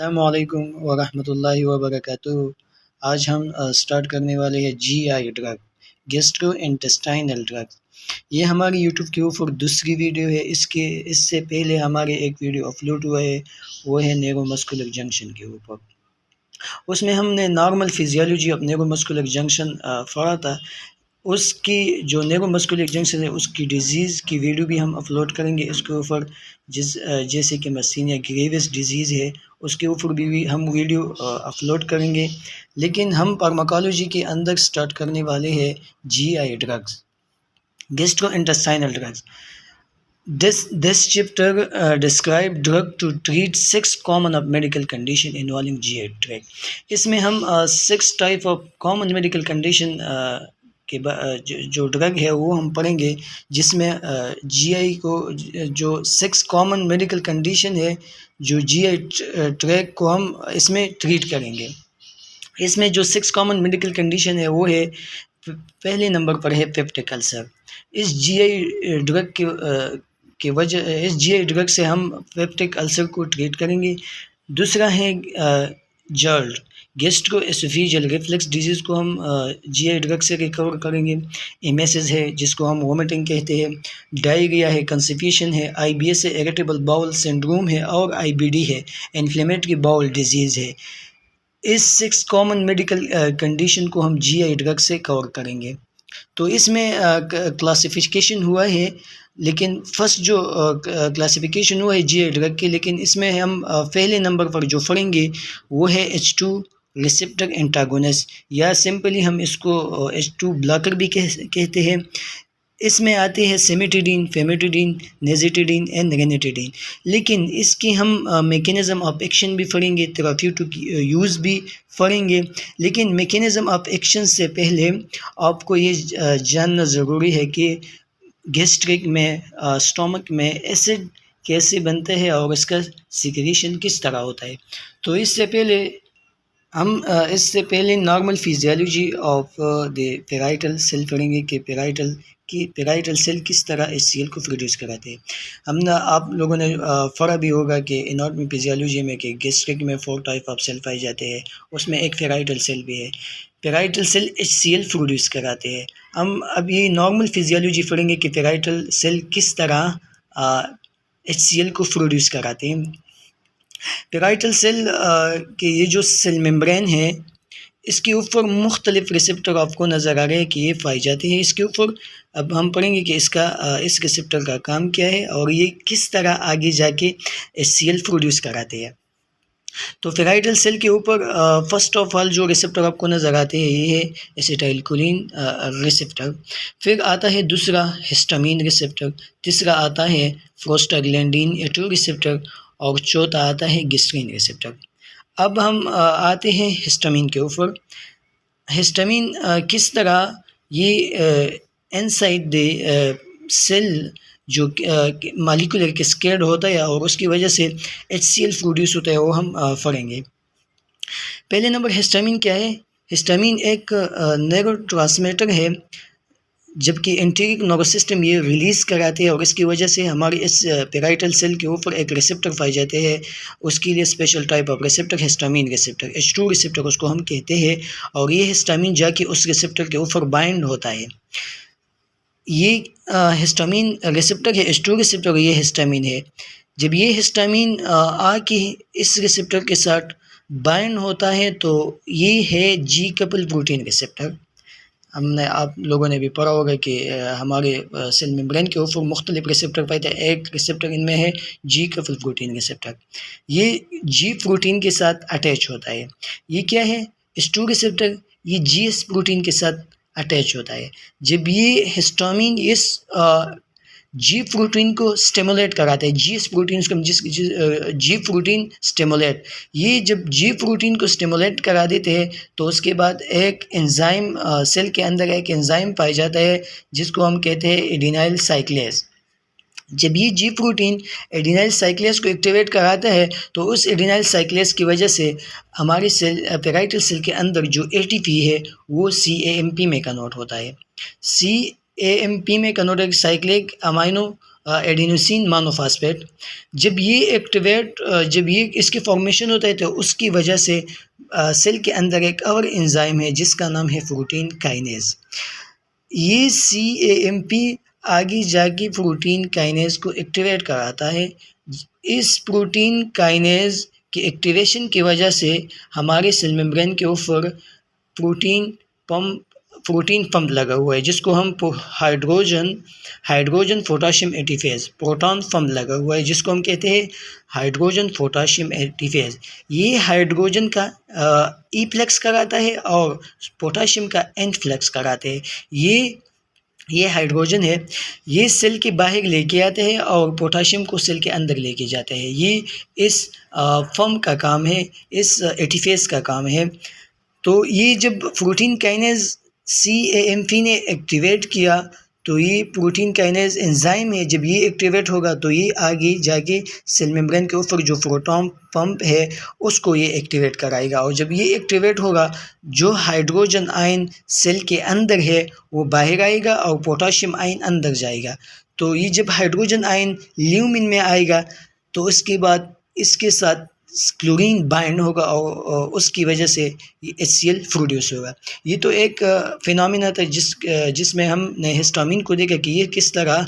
अस्सलामुअलैकुम वरहमतुल्लाहि वबरकातुहू। आज हम स्टार्ट करने वाले हैं जीआई ड्रग, गैस्ट्रोइंटेस्टाइनल ड्रग। ये हमारी यूट्यूब के ऊपर दूसरी वीडियो है। इससे पहले हमारे एक वीडियो अपलोड हुआ है, वो है न्यूरोमस्कुलर जंक्शन के ऊपर। उसमें हमने normal physiology of neuromuscular junction पढ़ा था। उसकी जो न्यूरोमस्कुलर जंक्शन है उसकी डिज़ीज़ की वीडियो भी हम अपलोड करेंगे इसके ऊपर। जैसे कि मसीनिया ग्रेविस डिज़ीज़ है, उसके ऊपर भी हम वीडियो अपलोड करेंगे। लेकिन हम फार्माकोलॉजी के अंदर स्टार्ट करने वाले हैं GI drugs, gastrointestinal drugs. This chapter describe drug to treat 6 common of medical condition involving GI tract. इसमें हम 6 type of common medical condition के जो ड्रग है वो हम पढ़ेंगे, जिसमें जीआई को जो 6 कॉमन मेडिकल कंडीशन है जो जीआई ट्रैक को हम इसमें ट्रीट करेंगे। इसमें जो 6 कॉमन मेडिकल कंडीशन है वो है, पहले नंबर पर है पेप्टिक अल्सर। इस जीआई ड्रग से हम पेप्टिक अल्सर को ट्रीट करेंगे। दूसरा है जर्ड, गैस्ट्रोएसोफेजियल रिफ्लक्स डिजीज़ को हम जीआई ड्रग से रिकवर करेंगे। एमएसएस है जिसको हम वोमिटिंग कहते हैं, डायरिया है, कंस्टिपेशन है, आईबीएस है, इरिटेबल बाउल सिंड्रोम है, और आईबीडी है, इन्फ्लेमेटरी बाउल डिजीज़ है। इस 6 कॉमन मेडिकल कंडीशन को हम जीआई ड्रग से कवर करेंगे। तो इसमें क्लासिफिकेशन हुआ है, लेकिन फर्स्ट जो क्लासिफिकेशन हुआ है जीआई ड्रग के, लेकिन इसमें हम पहले नंबर पर जो पढ़ेंगे वो है H2 रिसेप्टर एंटागोनिस्ट, या सिंपली हम इसको H2 ब्लॉकर भी कहते हैं। इसमें आते हैं सिमेटिडीन, फेमेटिडीन, नेजिटिडीन एंड रेनिटिडीन। लेकिन इसकी हम मैकेनिज़्म ऑफ एक्शन भी पढ़ेंगे, थेराप्यूटिक यूज़ भी पढ़ेंगे। लेकिन मैकेनिज़्म ऑफ एक्शन से पहले आपको ये जानना ज़रूरी है कि गैस्ट्रिक में, स्टोमक में एसिड कैसे बनता है और इसका सिक्रीशन किस तरह होता है। तो इससे पहले normal physiology of the parietal cell पढ़ेंगे कि पेराइटल सेल किस तरह HCl को प्रोड्यूस कराते हैं। हमने आप लोगों ने पढ़ा भी होगा कि एनाटॉमी फिजियोलॉजी में कि गैस्ट्रिक में 4 टाइप ऑफ सेल पाए जाते हैं, उसमें एक पेराइटल सेल भी है। पेराइटल सेल HCl प्रोड्यूस कराते हैं। हम अभी नॉर्मल फिजियोलॉजी पढ़ेंगे कि पेराइटल सेल किस तरह HCl को प्रोड्यूस कराते हैं। पेराइटल सेल के ये जो सेल मेम्ब्रेन है, इसके ऊपर मुख्तलिफ रिसेप्टर आपको नज़र आ रहे हैं कि ये पाए जाते हैं इसके ऊपर। अब हम पढ़ेंगे कि इस रिसेप्टर का काम क्या है और ये किस तरह आगे जाके HCl प्रोड्यूस कराते हैं। तो पेराइटल सेल के ऊपर फर्स्ट ऑफ ऑल जो रिसेप्टर आपको नज़र आते हैं ये है एसिटाइलकोलिन रिसेप्टर। फिर आता है दूसरा हिस्टामिन रिसेप्टर, तीसरा आता है प्रोस्टाग्लैंडिन A2 रिसेप्टर, और चौथा आता है गिस्ट्रीन रिसेप्टर। अब हम आते हैं हिस्टामिन के ऊपर। हिस्टामिन किस तरह ये इनसाइड द सेल जो मॉलिक्यूलर कैस्केड होता है और उसकी वजह से HCl प्रोड्यूस होता है, वो हम पढ़ेंगे। पहले नंबर हिस्टामिन क्या है? हिस्टामिन एक न्यूरोट्रांसमीटर है, जबकि एंटेरिक नर्वस सिस्टम ये रिलीज़ कराते हैं और इसकी वजह से हमारे इस पेराइटल सेल के ऊपर एक रिसेप्टर पाए जाते हैं। उसके लिए special type of receptor histamine receptor, H2 receptor उसको हम कहते हैं, और ये हिस्टामिन जाके उस रिसेप्टर के ऊपर बाइंड होता है। ये हिस्टामिन रिसेप्टर है, H2 रिसेप्टर, और ये हिस्टामिन है। जब ये हिस्टामिन आके इस रिसेप्टर के साथ बाइंड होता है तो ये है G कपल प्रोटीन रिसेप्टर। आप लोगों ने भी पढ़ा होगा कि हमारे सेल मेम्ब्रेन के ऊपर मुख्तलिफ रिसेप्टर पाते हैं। एक रिसेप्टर इनमें है G कपल प्रोटीन रिसेप्टर। ये G प्रोटीन के साथ अटैच होता है। ये क्या है? H2 रिसेप्टर, ये GS प्रोटीन के साथ अटैच होता है। जब ये हिस्टामिन इस G प्रोटीन को स्टिमुलेट कराता है, GS प्रोटीन को G प्रोटीन स्टिमुलेट, ये जब G प्रोटीन को स्टिमुलेट करा देते हैं तो उसके बाद एक एंजाइम सेल के अंदर एक एंजाइम पाया जाता है जिसको हम कहते हैं एडिनाइल साइक्लेज। जब ये G प्रोटीन एडिनाइल साइक्लेज को एक्टिवेट कराता है तो उस एडिनाइल साइक्लेज की वजह से हमारी पेराइटल सेल के अंदर जो ATP है वो CAMP में कन्वर्ट होता है। CAMP में convert cyclic amino adenosine monophosphate. जब ये इसके फॉर्मेशन होता है तो उसकी वजह से सेल के अंदर एक और एंजाइम है जिसका नाम है प्रोटीन काइनेज। ये CAMP आगे जाके प्रोटीन काइनेज को एक्टिवेट कराता है। इस प्रोटीन काइनेज की एक्टिवेशन की वजह से हमारे सेल मेम्ब्रेन के ऊपर प्रोटीन पंप लगा हुआ है जिसको हम हाइड्रोजन पोटाशियम एटीफेज प्रोटॉन पंप लगा हुआ है जिसको हम कहते हैं हाइड्रोजन पोटाशियम एटीफेज। ये हाइड्रोजन का ई फ्लेक्स कराता है और पोटाशियम का एन फ्लेक्स कराते हैं। ये हाइड्रोजन है, ये सेल के बाहर लेके आते हैं और पोटाशियम को सेल के अंदर लेके जाते हैं। ये इस पंप का काम है, इस एटीफेज का काम है। तो ये जब प्रोटीन काइनेज CAMP ने एक्टिवेट किया तो ये प्रोटीन काइनेज एंजाइम है, जब ये एक्टिवेट होगा तो ये आगे जाके सेल मेम्ब्रेन के ऊपर जो प्रोटॉन पंप है उसको ये एक्टिवेट कराएगा। और जब ये एक्टिवेट होगा जो हाइड्रोजन आयन सेल के अंदर है वो बाहर आएगा और पोटाशियम आयन अंदर जाएगा। तो ये जब हाइड्रोजन आयन ल्यूमिन में आएगा तो उसके बाद इसके साथ क्लोरीन बाइंड होगा और उसकी वजह से ये HCl प्रोड्यूस होगा। ये तो एक फिनोमिना था जिसमें हमने हिस्टामिन को देखा कि ये किस तरह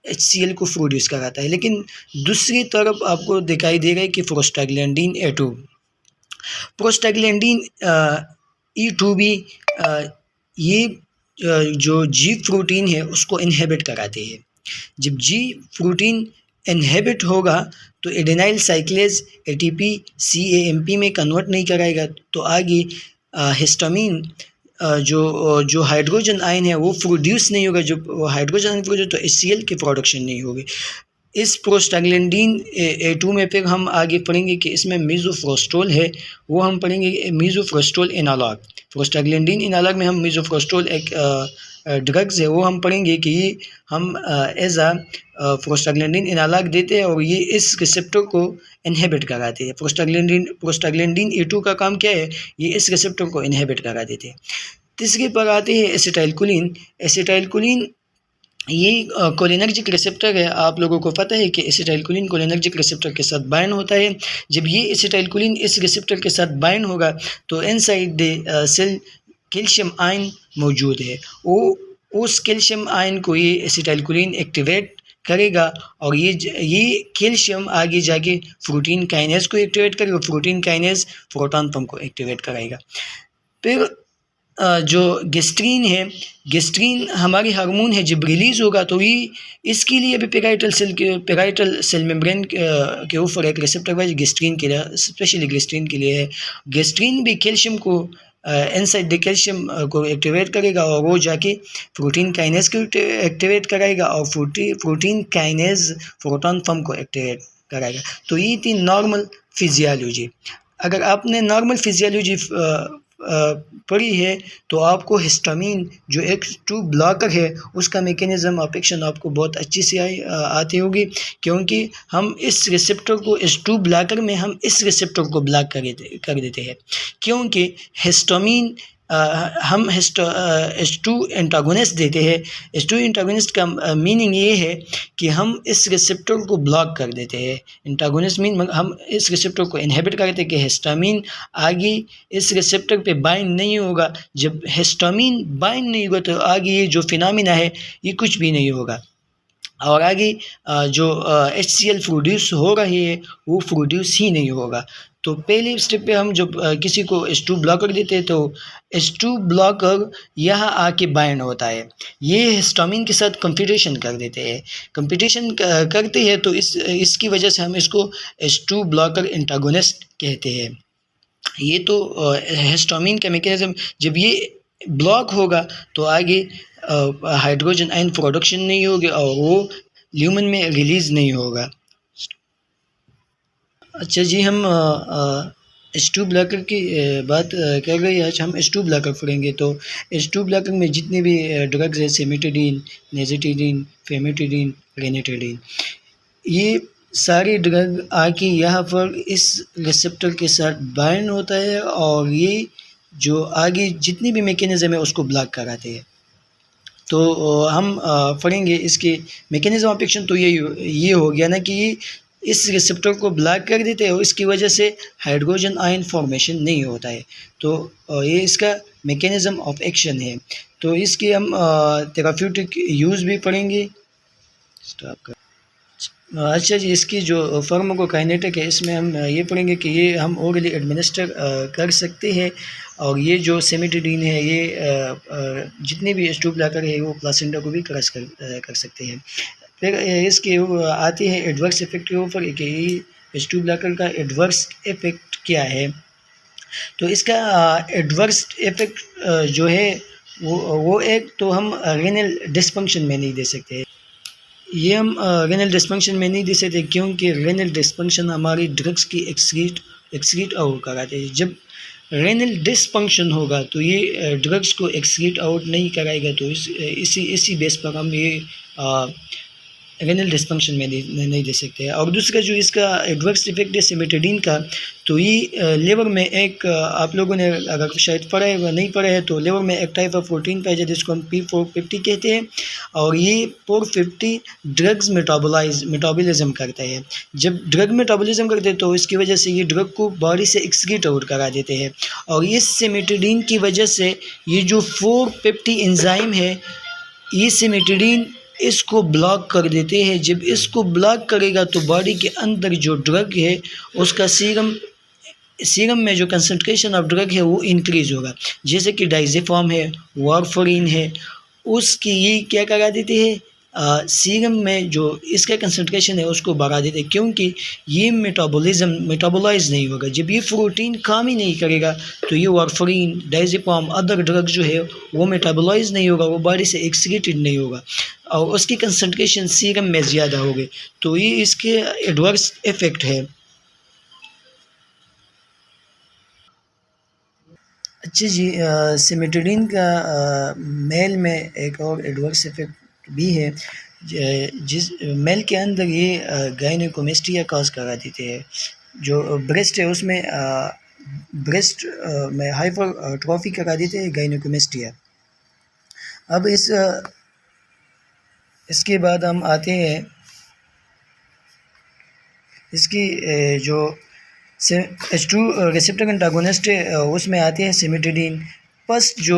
HCl को प्रोड्यूस कराता है। लेकिन दूसरी तरफ आपको दिखाई दे रहा है कि प्रोस्टाग्लैंडिन E2 भी ये जो G प्रोटीन है उसको इनहिबिट कराते हैं। जब G प्रोटीन इनहिबिट होगा तो एडेनाइल साइक्लेज ATP CAMP में कन्वर्ट नहीं कराएगा तो आगे हिस्टामिन जो हाइड्रोजन आयन है वो प्रोड्यूस नहीं होगा। जो हाइड्रोजन आयन प्रोड्यूस तो HCl की प्रोडक्शन नहीं होगी। इस प्रोस्टाग्लैंडिन A2 में फिर हम आगे पढ़ेंगे कि इसमें मीज़ोप्रोस्टोल है, वो हम पढ़ेंगे मीज़ोप्रोस्टोल एनालॉग। प्रोस्टाग्लैंडिन एनालॉग में हम मीज़ोप्रोस्टोल एक ड्रग्स है वो हम पढ़ेंगे कि हम एज प्रोस्टाग्लैंडिन एनालॉग देते हैं और ये इस रिसेप्टर को इनहिबिट कराते हैं। प्रोस्टाग्लैंडिन A2 का काम क्या है, ये इस रिसेप्टर को इनहिबिट करा देते हैं। तीसरे पर आते हैं एसिटाइलकोलिन। ये कोलिनर्जिक रिसेप्टर है। आप लोगों को पता है कि एसिटाइलकोलिन कोलिनर्जिक रिसेप्टर के साथ बाइंड होता है। जब ये एसिटाइलकोलिन इस रिसेप्टर के साथ बाइंड होगा तो inside the cell calcium ion मौजूद है। उस कैल्शियम आयन को ये एसिटाइलकोलिन एक्टिवेट करेगा और ये कैल्शियम आगे जाके प्रोटीन काइनेज को एक्टिवेट करेगा। प्रोटीन काइनेज प्रोटॉन पंप को एक्टिवेट कराएगा। फिर जो गेस्ट्रीन है, गेस्ट्रीन हमारी हार्मोन है, जब रिलीज़ होगा तो ये इसके लिए भी पेराइटल सेल मेम्ब्रेन के ऊपर एक रिसेप्टर वाइज गेस्ट्रीन के लिए, स्पेशली गेस्ट्रीन के लिए है। गेस्ट्रीन भी कैल्शियम को इनसाइड द कैल्शियम को एक्टिवेट करेगा और वो जाके प्रोटीन काइनेज को एक्टिवेट कराएगा और प्रोटीन काइनेज प्रोटॉन पंप को एक्टिवेट कराएगा। तो ये थी नॉर्मल फिजियोलॉजी। अगर आपने नॉर्मल फिजियोलॉजी पढ़ी है तो आपको हिस्टामिन जो H2 ब्लॉकर है उसका मैकेनिज्म ऑफ एक्शन आपको बहुत अच्छी से आती होगी, क्योंकि हम इस रिसेप्टर को H2 ब्लॉकर में हम इस रिसेप्टर को ब्लॉक कर देते हैं। क्योंकि हिस्टामिन हम H2 एंटागोनिस्ट देते हैं। H2 एंटागोनिस्ट का मीनिंग ये है कि हम इस रिसेप्टर को ब्लॉक कर देते हैं। एंटागोनिस्ट मीन हम इस रिसेप्टर को इनहिबिट कर देते हैं कि हिस्टामिन आगे इस रिसेप्टर पे बाइंड नहीं होगा। जब हिस्टामिन बाइंड नहीं होगा तो आगे ये जो फिनोमिना है ये कुछ भी नहीं होगा और आगे जो HCl प्रोड्यूस हो रही है वो प्रोड्यूस ही नहीं होगा। तो पहले स्टेप पे हम जब किसी को H2 ब्लॉकर देते हैं तो H2 ब्लॉकर यहाँ आके बाइंड होता है। ये हिस्टामिन के साथ कंपटीशन कर देते हैं। कंपटीशन करते हैं तो इसकी वजह से हम इसको H2 ब्लॉकर एंटागोनिस्ट कहते हैं। ये तो हिस्टामिन का मैकेनिज्म। जब ये ब्लॉक होगा तो आगे हाइड्रोजन आयन प्रोडक्शन नहीं होगी और वो ल्यूमन में रिलीज़ नहीं होगा। अच्छा जी, हम H2 ब्लॉकर की बात कर रहे हैं। आज हम H2 ब्लॉकर पढ़ेंगे। तो H2 ब्लॉकर में जितने भी ड्रग्स हैं, सिमेटिडीन, नेज़ेटिडीन, फेमिटिडीन, रेनिटिडीन, ये सारे ड्रग आके यहाँ पर इस रिसेप्टर के साथ बाइंड होता है और ये जो आगे जितनी भी मैकेनिज्म है उसको ब्लॉक कराते हैं। तो हम पढ़ेंगे इसके मैकेनिज्म ऑफ एक्शन। तो ये हो गया ना कि इस रिसेप्टर को ब्लॉक कर देते हैं और इसकी वजह से हाइड्रोजन आयन फॉर्मेशन नहीं होता है। तो ये इसका मैकेनिज्म ऑफ एक्शन है। तो इसके हम थेराप्यूटिक यूज़ भी पढ़ेंगे। स्टॉप कर। अच्छा जी, इसकी जो फार्माकोकाइनेटिक है इसमें हम ये पढ़ेंगे कि ये हम ओरली एडमिनिस्टर कर सकते हैं। और ये जो सेमिटिडीन है ये जितने भी H2 ब्लॉकर है वो प्लासेंटा को भी क्रॉस कर सकते हैं। फिर इसके आती है एडवर्स इफेक्ट के ऊपर कि H2 ब्लॉकर का एडवर्स इफेक्ट क्या है। तो इसका एडवर्स इफेक्ट जो है वो एक तो हम रेनल डिस्फंक्शन में नहीं दे सकते। ये हम रेनल डिस्फंक्शन में नहीं दे सकते क्योंकि रेनल डिस्फंक्शन हमारी ड्रग्स की एक्सक्रीट आउट कराते हैं। जब रेनल डिस्फंक्शन होगा तो ये ड्रग्स को एक्सक्रीट आउट नहीं कराएगा। तो इसी बेस पर हम ये रेनल डिस्फंक्शन में नहीं दे सकते हैं। और दूसरा जो इसका एडवर्स इफेक्ट है सिमेटिडीन का, तो ये लिवर में एक आप लोगों ने अगर शायद पढ़ा है व नहीं पढ़ा है तो लिवर में एक टाइप ऑफ प्रोटीन पाया जाता है जिसको हम P450 कहते हैं। और ये 450 ड्रग्स मेटाबॉलिज्म करता है। जब ड्रग मेटाबॉलिज्म करते हैं तो इसकी वजह से ये ड्रग को बॉडी से एक्सक्रीट आउट करा देते हैं। और इस सिमेटिडीन की वजह से ये जो 450 एंजाइम है ये सिमेटिडीन इसको ब्लॉक कर देते हैं। जब इसको ब्लॉक करेगा तो बॉडी के अंदर जो ड्रग है उसका सीरम में जो कंसंट्रेशन ऑफ ड्रग है वो इंक्रीज होगा। जैसे कि डाइज़ेफॉर्म है, वारफरीन है, उसकी ये क्या करा देते हैं सीरम में जो इसका कंसंट्रेशन है उसको बढ़ा देते हैं क्योंकि ये मेटाबोलाइज नहीं होगा। जब ये प्रोटीन काम ही नहीं करेगा तो ये वारफरीन, डाइज़ेफॉर्म, अदर ड्रग जो है वो मेटाबोलाइज नहीं होगा, वो बॉडी से एक्सक्रीटेड नहीं होगा और उसकी कंसंट्रेशन सीरम में ज़्यादा होगी। तो ये इसके एडवर्स इफ़ेक्ट है। अच्छा जी, सिमेटिडीन का मेल में एक और एडवर्स इफेक्ट भी है। जिस मेल के अंदर ये गायनेकोमेस्टिया कॉज करा देते हैं। जो ब्रेस्ट है उसमें ब्रेस्ट में हाइपरट्रॉफी करा देते हैं गायनेकोमेस्टिया। अब इसके बाद हम आते हैं इसकी जो H2 रिसेप्टर एंटागोनिस्ट है उसमें आते हैं सिमेटिडीन। फर्स्ट जो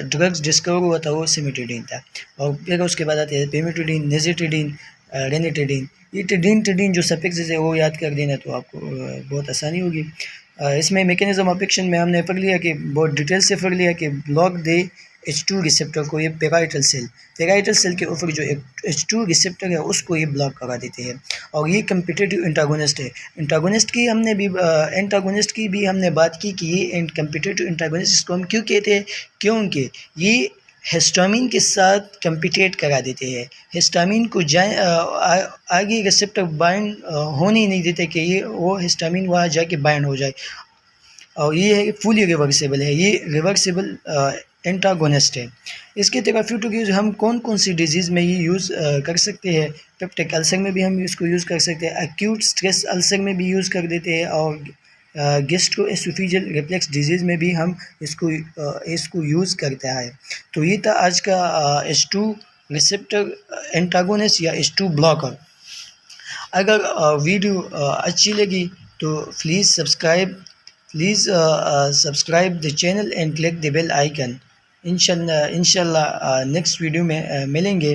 ड्रग्स डिस्कवर हुआ था वो सिमेटिडीन था। और फिर उसके बाद आते हैं पेमिटिडीन, निजिटिडीन, रेनिटिडीन। ये टिडीन जो सफिक्सेस है वो याद कर देना तो आपको बहुत आसानी होगी। इसमें मैकेनिज्म ऑफ एक्शन में हमने पढ़ लिया कि बहुत डिटेल से पढ़ लिया कि ब्लॉक दे H2 रिसेप्टर को ये पेराइटल सेल के ऊपर जो H2 रिसेप्टर है उसको ये ब्लॉक करा देते हैं। और ये कम्पिटिटिव एंटागोनिस्ट है। एंटागोनिस्ट की भी हमने बात की कि ये कम्पिटिटिव एंटागोनिस्ट इसको हम क्यों कहते हैं, क्योंकि ये हिस्टामिन के साथ कम्पिटेट करा देते हैं। हिस्टामिन को आगे रिसेप्टर बाइंड होने नहीं देते कि ये वो हिस्टामिन वहाँ जाके बाइंड हो जाए। और ये है फुली रिवर्सिबल है, ये रिवर्सिबल एंटागोनिस्ट है। इसके थेराप्यूटिक यूज़ हम कौन कौन सी डिजीज़ में ये यूज़ कर सकते हैं। पेप्टिक अल्सर में भी हम इसको यूज़ कर सकते हैं, एक्यूट स्ट्रेस अल्सर में भी यूज़ कर देते हैं और गैस्ट्रोएसोफेजियल रिफ्लक्स डिजीज़ में भी हम इसको यूज़ करता है। तो ये था आज का H2 रिसेप्टर एंटागोनिस्ट या H2 ब्लॉकर। अगर वीडियो अच्छी लगी तो please subscribe the channel and click the bell icon. इंशाल्लाह नेक्स्ट वीडियो में मिलेंगे।